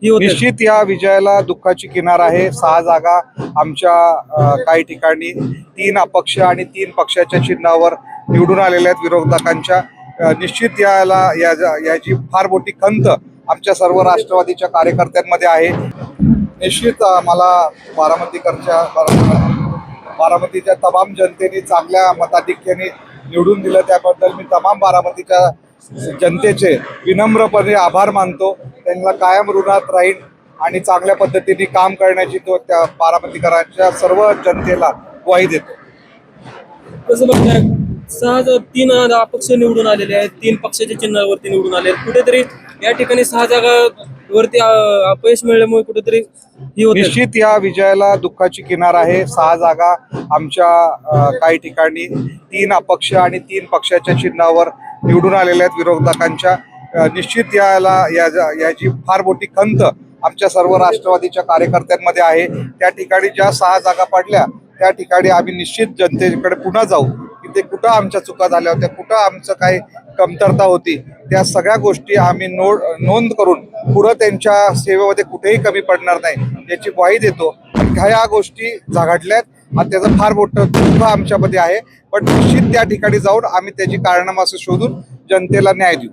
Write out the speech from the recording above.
ही होते. निश्चित या विजयाला दुःखाची किनार आहे. 6 जागा आमच्या काही ठिकाणी 3 अपक्ष आणि 3 पक्षाच्या चिन्हावर निवडून आलेल्या आहेत विरोधकांच्या. निश्चित याची फार मोठी खंत आमच्या सर्व राष्ट्रवादीच्या कार्यकर्त्यांमध्ये आहे. निश्चित मला बारामतीच्या तमाम जनतेने चांगल्या मताधिक्याने निवडून दिलं, त्याबद्दल मी तमाम बारामतीच्या जनतेचे विनम्रपणे आभार मानतो. त्यांना कायम ऋणात राहील आणि चांगल्या पद्धतीने काम करण्याची तो त्या बारामतीकरांच्या सर्व जनतेला ग्वाही देतो. कसं बघताय, 3 अपक्ष निवडून आलेले आहेत, 3 पक्षाच्या चिन्हावरती निवडून आले आहेत. कुठेतरी या ठिकाणी 6 जागावरती अपयश मिळाल्यामुळे कुठेतरी ही होते. निश्चित या विजयाला दुःखाची किनार आहे. 6 जागा आमच्या काही ठिकाणी 3 अपक्ष आणि 3 पक्षाच्या चिन्हावर निवडून आलेल्या आहेत विरोधकांच्या. निश्चित याची फार मोठी खंत आमच्या सर्व राष्ट्रवादीच्या कार्यकर्त्यांमध्ये आहे. त्या ठिकाणी ज्या 6 जागा पडल्या त्या ठिकाणी आम्ही निश्चित जनतेकडे पुन्हा जाऊ की ते कुठं आमच्या चुका झाल्या होत्या, कुठं आमचं काही कमतरता होती, त्या सगळ्या गोष्टी आम्ही नोंद करून पुढं त्यांच्या सेवेमध्ये कुठेही कमी पडणार नाही याची ग्वाही देतो. ह्या गोष्टी घडल्यात आणि त्याचं फार मोठं दुःख आमच्यामध्ये आहे, पण निश्चित त्या ठिकाणी जाऊन आम्ही त्याची कारणामं शोधून जनतेला न्याय देऊ.